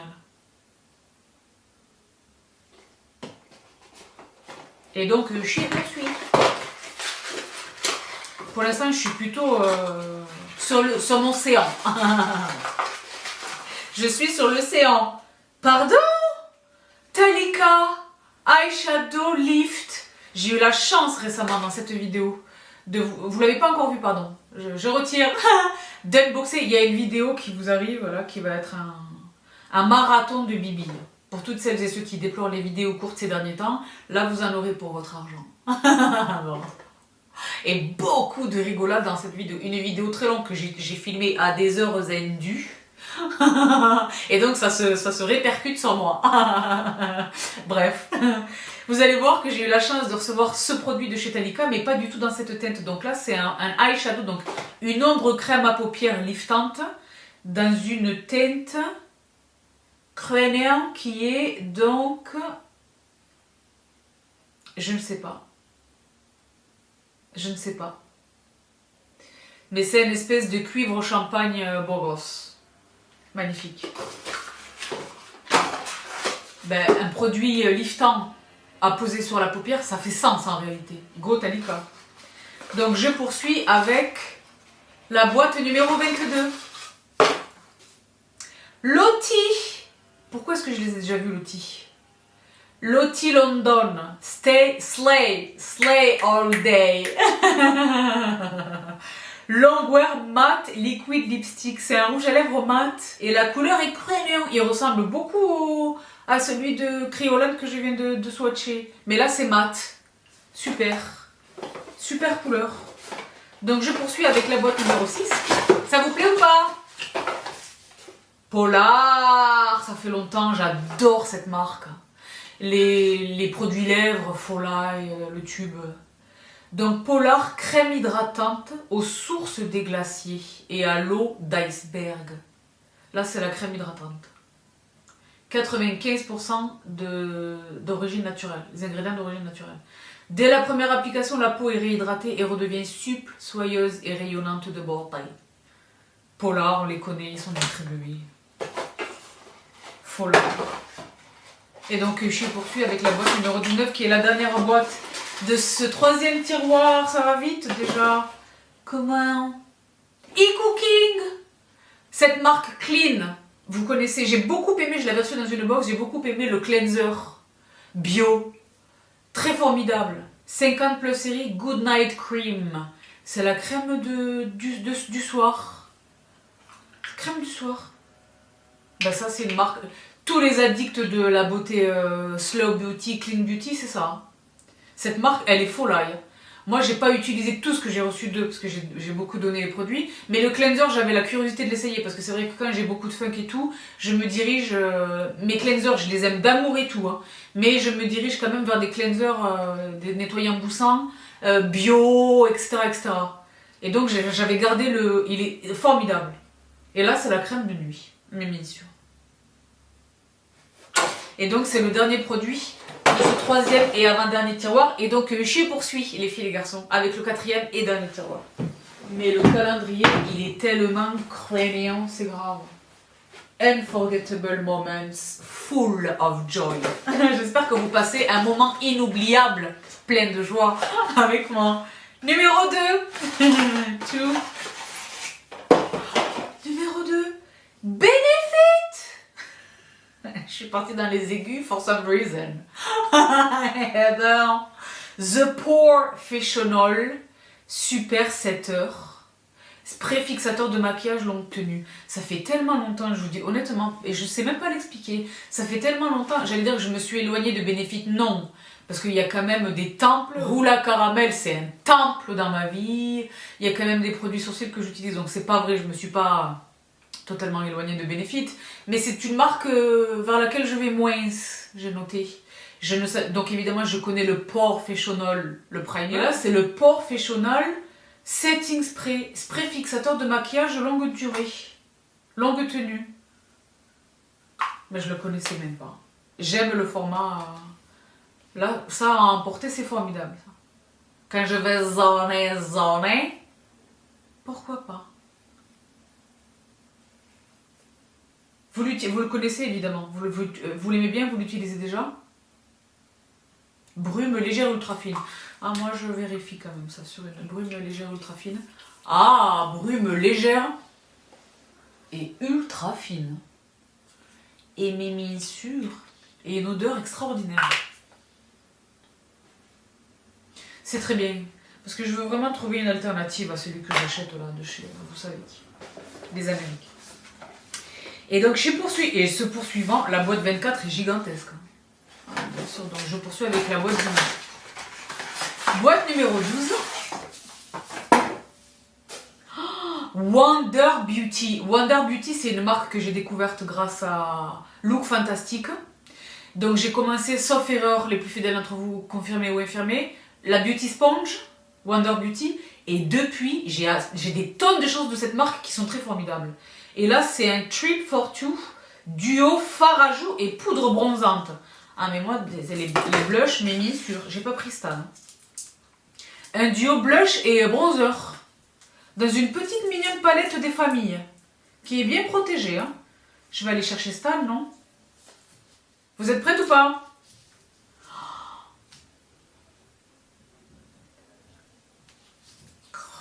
Et donc, je poursuis. Pour l'instant, je suis plutôt sur mon séant. Je suis sur l'océan. Pardon? Talika, Eyeshadow Lift. J'ai eu la chance récemment dans cette vidéo de vous l'avez pas encore vu, pardon. Je retire. D'unboxer. Il y a une vidéo qui vous arrive, voilà, qui va être un marathon de bibi. Pour toutes celles et ceux qui déplorent les vidéos courtes ces derniers temps, là vous en aurez pour votre argent. Bon. Et beaucoup de rigolades dans cette vidéo. Une vidéo très longue que j'ai filmée à des heures indues. Et donc ça se répercute sur moi. Bref. Vous allez voir que j'ai eu la chance de recevoir ce produit de chez Talika, mais pas du tout dans cette teinte. Donc là c'est un eyeshadow, donc une ombre crème à paupières liftante dans une teinte crénéen qui est donc... Je ne sais pas. Je ne sais pas. Mais c'est une espèce de cuivre champagne Boros. Magnifique. Ben, un produit liftant à poser sur la paupière, ça fait sens en réalité. Go Talika. Donc je poursuis avec la boîte numéro 22. Lottie. Pourquoi est-ce que je les ai déjà vus, Lottie? Lottie London. Slay all day. Longwear Matte Liquid Lipstick. C'est un rouge à lèvres mat. Et la couleur est crénéen. Il ressemble beaucoup à celui de Kryolan que je viens de swatcher. Mais là, c'est mat. Super. Super couleur. Donc, je poursuis avec la boîte numéro 6. Ça vous plaît ou pas? Polar. Ça fait longtemps. J'adore cette marque. Les produits lèvres, Folai, le tube... Donc Polar crème hydratante aux sources des glaciers et à l'eau d'iceberg. Là c'est la crème hydratante. 95% d'origine naturelle, les ingrédients d'origine naturelle. Dès la première application, la peau est réhydratée et redevient souple, soyeuse et rayonnante de bord taille. Polar, on les connaît, ils sont distribués. Polar. Et donc je poursuis avec la boîte numéro 19 qui est la dernière boîte de ce troisième tiroir. Ça va vite déjà. Comment? E-Cooking. Cette marque Clean, vous connaissez, j'ai beaucoup aimé, je l'avais reçu dans une box, j'ai beaucoup aimé le cleanser bio. Très formidable. 50 plus série Good Night Cream. C'est la crème du soir. Crème du soir. Ben ça c'est une marque... Tous les addicts de la beauté slow beauty, clean beauty, c'est ça. Cette marque, elle est folle. Moi, j'ai pas utilisé tout ce que j'ai reçu d'eux parce que j'ai beaucoup donné les produits. Mais le cleanser, j'avais la curiosité de l'essayer parce que c'est vrai que quand j'ai beaucoup de funk et tout, je me dirige... mes cleansers, je les aime d'amour et tout. Hein, mais je me dirige quand même vers des cleansers, des nettoyants boussants, bio, etc., etc. Et donc, j'avais gardé le... Il est formidable. Et là, c'est la crème de nuit. Mes miniatures. Et donc c'est le dernier produit de ce troisième et avant-dernier tiroir. Et donc je poursuis les filles et les garçons avec le quatrième et dernier tiroir. Mais le calendrier, il est tellement crénéant, c'est grave. Unforgettable moments full of joy. J'espère que vous passez un moment inoubliable, plein de joie avec moi. Numéro 2. Numéro 2. Benefit. Je suis partie dans les aigus for some reason. The Porefessional Super Setter. Spray fixateur de maquillage longue tenue. Ça fait tellement longtemps, je vous dis honnêtement, et je sais même pas l'expliquer. Ça fait tellement longtemps, j'allais dire que je me suis éloignée de Benefit. Non, parce qu'il y a quand même des temples. Roula Caramel, c'est un temple dans ma vie. Il y a quand même des produits sourcils que j'utilise, donc c'est pas vrai, je me suis pas totalement éloignée de Benefit, mais c'est une marque vers laquelle je vais moins, j'ai noté. Je ne sais, donc évidemment je connais le Porefessional, le primer. Là c'est le Porefessional Setting Spray, spray fixateur de maquillage longue durée, longue tenue. Mais je le connaissais même pas. J'aime le format. Là, ça à emporter c'est formidable. Quand je vais zoner, pourquoi pas? Vous le connaissez évidemment, vous l'aimez bien, vous l'utilisez déjà. Brume légère ultra fine. Ah, moi je vérifie quand même ça sur une brume légère ultra fine. Ah, brume légère et ultra fine. Et mémissure. Et une odeur extraordinaire. C'est très bien. Parce que je veux vraiment trouver une alternative à celui que j'achète là de chez, vous savez qui, des Amériques. Et donc je poursuis. Et ce poursuivant, la boîte 24 est gigantesque. Ah, bien sûr, donc je poursuis avec la boîte 12. Boîte numéro 12. Wonder Beauty. Wonder Beauty, c'est une marque que j'ai découverte grâce à Look Fantastique. Donc j'ai commencé, sauf erreur, les plus fidèles d'entre vous, confirmés ou infirmés, la Beauty Sponge, Wonder Beauty. Et depuis, j'ai des tonnes de choses de cette marque qui sont très formidables. Et là, c'est un Trip for Two, duo fard à joues et poudre bronzante. Ah mais moi, les blushs, mais bien sûr, j'ai pas pris ça. Hein. Un duo blush et bronzer. Dans une petite mignonne palette des familles. Qui est bien protégée. Hein. Je vais aller chercher Stan, non? Vous êtes prêtes ou pas?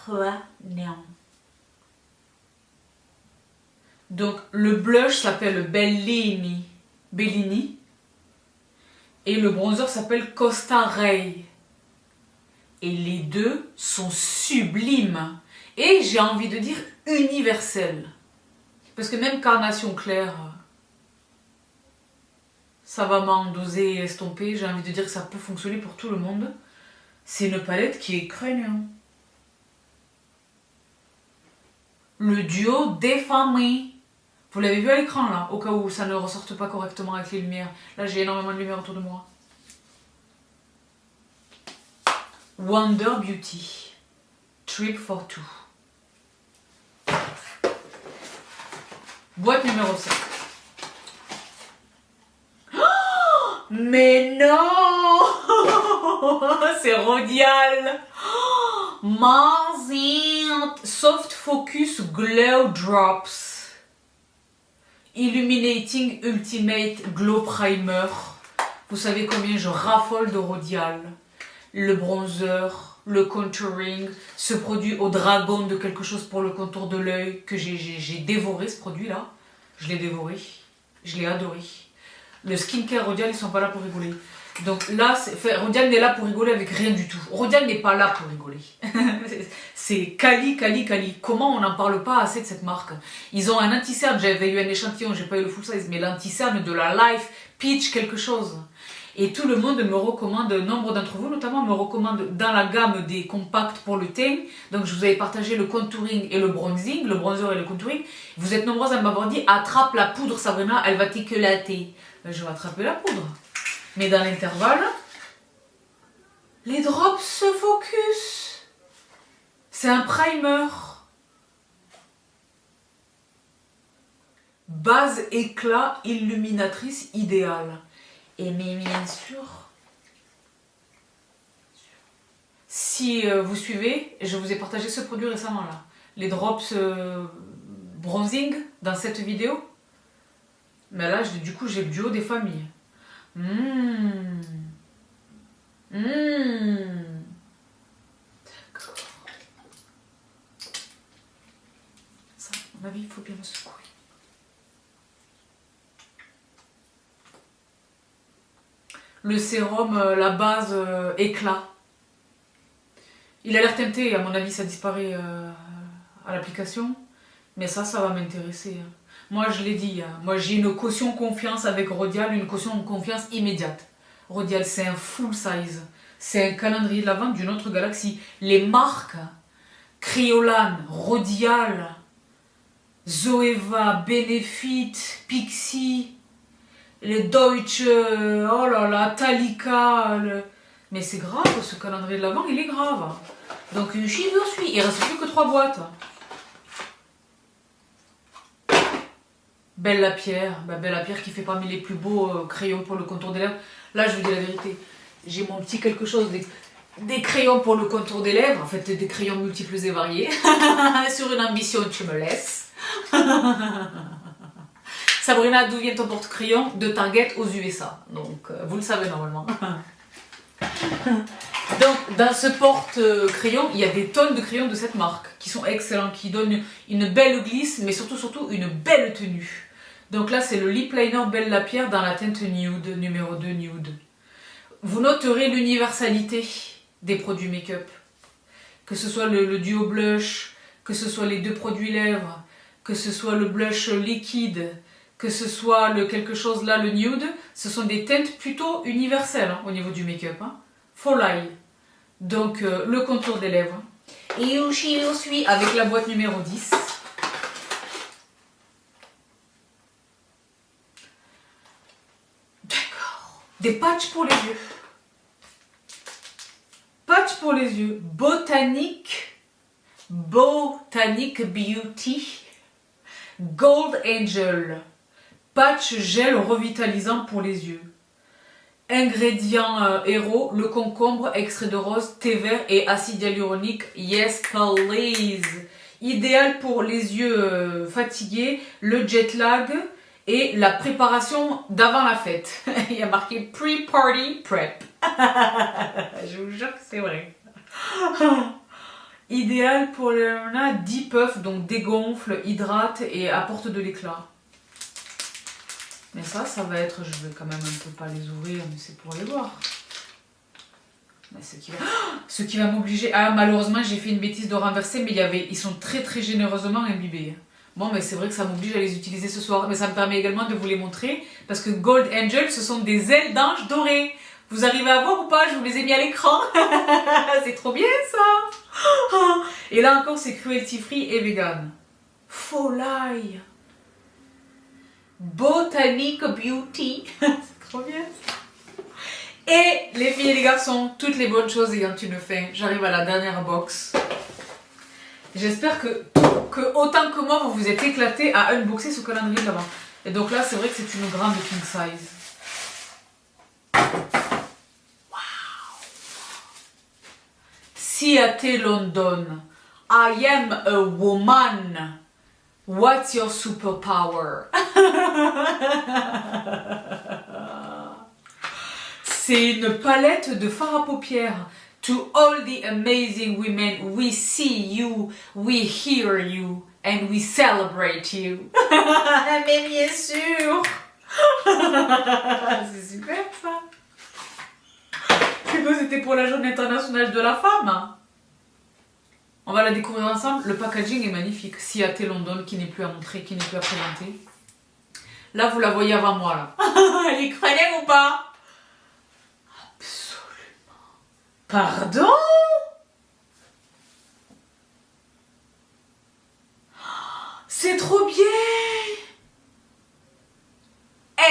Quoi? Non. Donc, le blush s'appelle Bellini. Bellini. Et le bronzer s'appelle Costa Ray. Et les deux sont sublimes. Et j'ai envie de dire universels. Parce que même carnation claire, savamment dosé et estompé, j'ai envie de dire que ça peut fonctionner pour tout le monde. C'est une palette qui est craignante. Le duo des familles. Vous l'avez vu à l'écran là, au cas où ça ne ressorte pas correctement avec les lumières. Là j'ai énormément de lumière autour de moi. Wonder Beauty. Trip for Two. Boîte numéro 5. Oh, mais non. C'est Rodial. Mazint Soft Focus Glow Drops. Illuminating Ultimate Glow Primer. Vous savez combien je raffole de Rodial. Le bronzer, le contouring, ce produit au dragon de quelque chose pour le contour de l'œil que j'ai dévoré ce produit là. Je l'ai dévoré. Je l'ai adoré. Le skincare Rodial, ils sont pas là pour rigoler. Donc là, Rodial n'est là pour rigoler avec rien du tout. Rodial n'est pas là pour rigoler. C'est Cali. Comment on n'en parle pas assez de cette marque? Ils ont un anti-cerne, j'avais eu un échantillon, j'ai pas eu le full size, mais l'anti-cerne de la Life Peach quelque chose. Et tout le monde me recommande, nombre d'entre vous notamment, me recommandent dans la gamme des compacts pour le teint. Donc je vous avais partagé le contouring et le bronzing, le bronzer et le contouring. Vous êtes nombreuses à m'avoir dit, attrape la poudre Sabrina, elle va t'éclater. Je vais attraper la poudre. Mais dans l'intervalle, les drops se focus. C'est un primer. Base éclat illuminatrice idéale. Et mais bien sûr, si vous suivez, je vous ai partagé ce produit récemment là. Les drops bronzing dans cette vidéo. Mais là, du coup, j'ai le duo des familles. D'accord. Ça, à mon avis, il faut bien me secouer. Le sérum, la base éclat. Il a l'air teinté, à mon avis, ça disparaît à l'application. Mais ça va m'intéresser. Moi, je l'ai dit, moi j'ai une caution confiance avec Rodial, une caution confiance immédiate. Rodial, c'est un full size. C'est un calendrier de l'Avent d'une autre galaxie. Les marques, Kryolan, Rodial, Zoeva, Benefit, Pixie, les Deutsche, oh là là, Talika. Mais c'est grave, ce calendrier de l'Avent, il est grave. Donc, j'y suis. Il reste plus que 3 boîtes. Belle Lapierre, Belle Lapierre qui fait parmi les plus beaux crayons pour le contour des lèvres. Là, je vous dis la vérité, j'ai mon petit quelque chose, des crayons pour le contour des lèvres, en fait des crayons multiples et variés. Sur une ambition, tu me laisses. Sabrina, d'où vient ton porte-crayon? De Target aux USA. Donc, vous le savez normalement. Donc, dans ce porte-crayon, il y a des tonnes de crayons de cette marque qui sont excellents, qui donnent une belle glisse, mais surtout une belle tenue. Donc là, c'est le Lip Liner Belle Lapierre dans la teinte Nude, numéro 2 Nude. Vous noterez l'universalité des produits make-up. Que ce soit le duo blush, que ce soit les 2 produits lèvres, que ce soit le blush liquide, que ce soit le quelque chose là, le nude, ce sont des teintes plutôt universelles hein, au niveau du make-up. Hein. Fall Eye. Donc le contour des lèvres. Et je suis avec la boîte numéro 10. D'accord. Des patchs pour les yeux. Patch pour les yeux. Botanique Beauty. Gold Angel. Patch gel revitalisant pour les yeux. Ingrédients héros, le concombre, extrait de rose, thé vert et acide hyaluronique. Yes, please. Idéal pour les yeux fatigués, le jet lag et la préparation d'avant la fête. Il y a marqué pre-party prep. Je vous jure que c'est vrai. Idéal pour le 10 puffs, donc dégonfle, hydrate et apporte de l'éclat. Mais ça va être, je vais quand même un peu pas les ouvrir, mais c'est pour les voir. Mais ce qui va m'obliger... Ah, malheureusement, j'ai fait une bêtise de renverser, mais ils sont très très généreusement imbibés. Bon, mais c'est vrai que ça m'oblige à les utiliser ce soir. Mais ça me permet également de vous les montrer, parce que Gold Angel, ce sont des ailes d'ange dorées. Vous arrivez à voir ou pas? Je vous les ai mis à l'écran. C'est trop bien, ça. Et là encore, c'est cruelty free et vegan. Fall Eye. Botanique Beauty. C'est trop bien ça. Et les filles et les garçons, toutes les bonnes choses ayant une fin, j'arrive à la dernière box. J'espère que autant que moi, vous vous êtes éclatés à unboxer ce calendrier de l'avant. Et donc là, c'est vrai que c'est une grande king size. Wow. Ciaté London. I am a woman. What's your superpower? C'est une palette de fard à paupières. To all the amazing women, we see you, we hear you, and we celebrate you. Mais bien sûr. C'est super ça. C'est quoi, c'était pour la journée internationale de la femme? On va la découvrir ensemble. Le packaging est magnifique. Ciaté London qui n'est plus à montrer, qui n'est plus à présenter. Là, vous la voyez avant moi, là. Elle y croyait ou pas? Absolument. Pardon? C'est trop bien!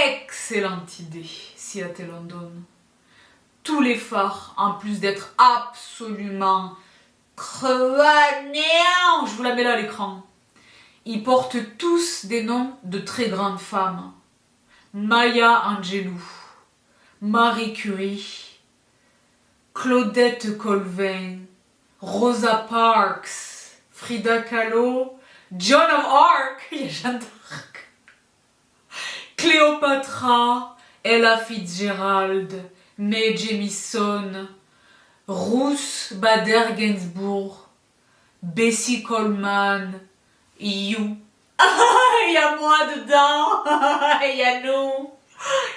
Excellente idée, Ciaté London. Tous les fards, en plus d'être absolument néant. Je vous la mets là à l'écran. Ils portent tous des noms de très grandes femmes. Maya Angelou, Marie Curie, Claudette Colvin, Rosa Parks, Frida Kahlo, Joan of Arc, il y a Jeanne d'Arc, Cléopâtra, Ella Fitzgerald, Mae Jemison, Ruth Bader Ginsburg, Bessie Coleman, You. Il y a moi dedans. Il y a nous.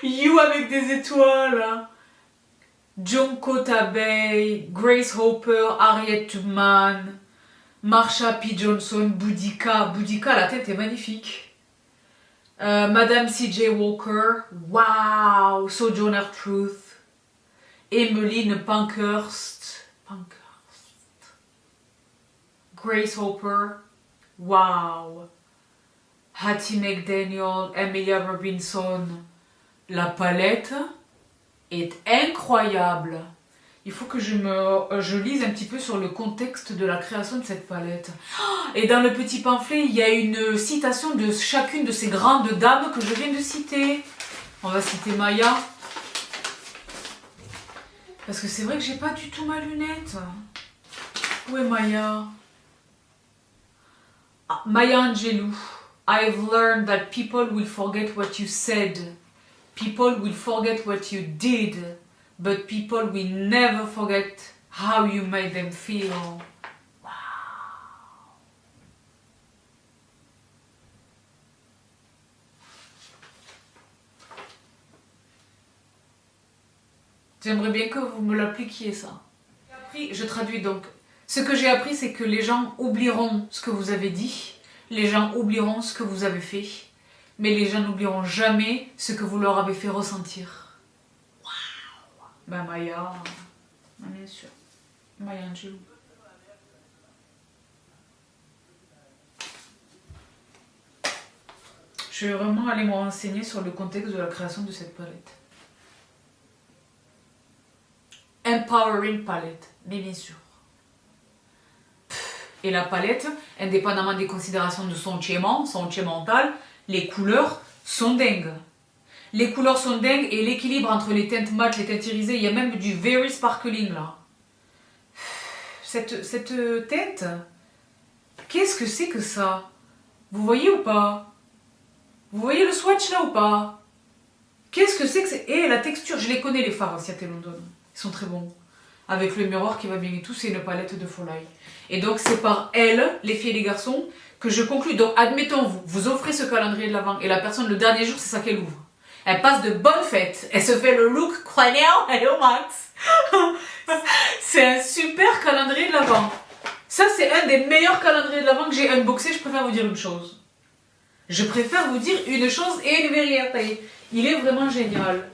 You avec des étoiles. Junko Tabei, Grace Hopper, Harriet Tubman, Marsha P. Johnson, Boudica. Boudica, la tête est magnifique. Madame C.J. Walker. Wow. Sojourner Truth. Emmeline Pankhurst. Grace Hopper. Wow. Hattie McDaniel, Emilia Robinson. La palette est incroyable. Il faut que je lise un petit peu sur le contexte de la création de cette palette. Et dans le petit pamphlet, il y a une citation de chacune de ces grandes dames que je viens de citer. On va citer Maya. Parce que c'est vrai que j'ai pas du tout ma lunette. Où est Maya? Maya Angelou. I've learned that people will forget what you said. People will forget what you did. but people will never forget how you made them feel. Wow. J'aimerais bien que vous me l'appliquiez ça. Je traduis donc. Ce que j'ai appris, c'est que les gens oublieront ce que vous avez dit, les gens oublieront ce que vous avez fait, mais les gens n'oublieront jamais ce que vous leur avez fait ressentir. Waouh. Ben Maya, bien sûr. Maya Angelou. Je vais vraiment aller me renseigner sur le contexte de la création de cette palette. Empowering palette, mais bien sûr. Et la palette, indépendamment des considérations de son tchéman, son tché mental, les couleurs sont dingues. Les couleurs sont dingues et l'équilibre entre les teintes mates, les teintes irisées, il y a même du very sparkling là. Cette teinte, qu'est-ce que c'est que ça? Vous voyez ou pas? Vous voyez le swatch là ou pas? Qu'est-ce que c'est que c'est? Et la texture, je les connais les fards Ciate London. Ils sont très bons. Avec le miroir qui va bien et tout, c'est une palette de Folai. Et donc c'est par elle, les filles et les garçons, que je conclus. Donc admettons, vous offrez ce calendrier de l'Avent et la personne le dernier jour, c'est ça qu'elle ouvre. Elle passe de bonnes fêtes. Elle se fait le look crânien, elle est au max. C'est un super calendrier de l'Avent. Ça c'est un des meilleurs calendriers de l'Avent que j'ai unboxé. Je préfère vous dire une chose. Je préfère vous dire une chose et une vérité. Il est vraiment génial.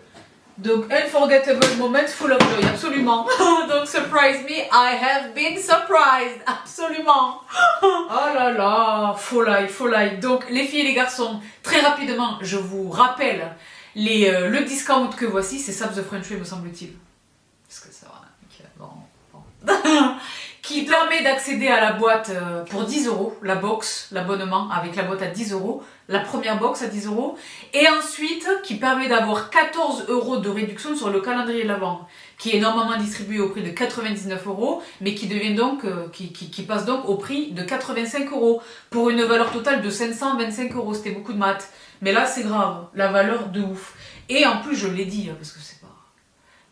Donc, unforgettable moment full of joy, absolument. Donc, surprise me, I have been surprised, absolument. Oh là là, Folai. Donc, les filles et les garçons, très rapidement, je vous rappelle le discount que voici, c'est Sab the French Way, me semble-t-il. Est-ce que ça va? Okay, bon. Qui permet d'accéder à la boîte pour 10 €, la box, l'abonnement avec la boîte à 10 €, la première box à 10 €, et ensuite qui permet d'avoir 14 € de réduction sur le calendrier de l'Avent, qui est normalement distribué au prix de 99 €, mais qui devient donc, qui passe donc au prix de 85 € pour une valeur totale de 525 €. C'était beaucoup de maths, mais là c'est grave, la valeur de ouf. Et en plus je l'ai dit, parce que c'est pas...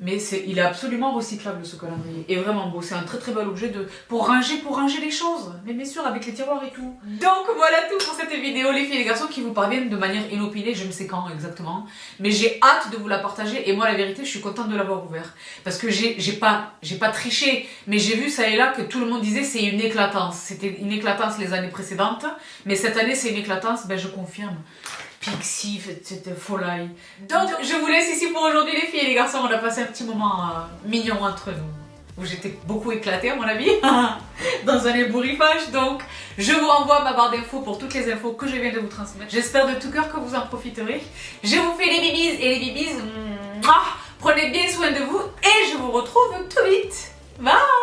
Mais il est absolument recyclable ce calendrier. Et vraiment beau. C'est un très très bel objet pour ranger les choses. Mais bien sûr, avec les tiroirs et tout. Donc voilà tout pour cette vidéo, les filles et les garçons, qui vous parviennent de manière inopinée, je ne sais quand exactement. Mais j'ai hâte de vous la partager. Et moi, la vérité, je suis contente de l'avoir ouvert. Parce que j'ai pas triché. Mais j'ai vu ça et là que tout le monde disait c'est une éclatance. C'était une éclatance les années précédentes. Mais cette année, c'est une éclatance. Ben je confirme. Pixie, c'était Folai. Donc, je vous laisse ici pour aujourd'hui, les filles et les garçons. On a passé un petit moment mignon entre nous, où j'étais beaucoup éclatée, à mon avis, dans un ébouriffage. Donc, je vous renvoie à ma barre d'infos pour toutes les infos que je viens de vous transmettre. J'espère de tout cœur que vous en profiterez. Je vous fais les bibis et les bibis. Prenez bien soin de vous et je vous retrouve tout vite. Bye!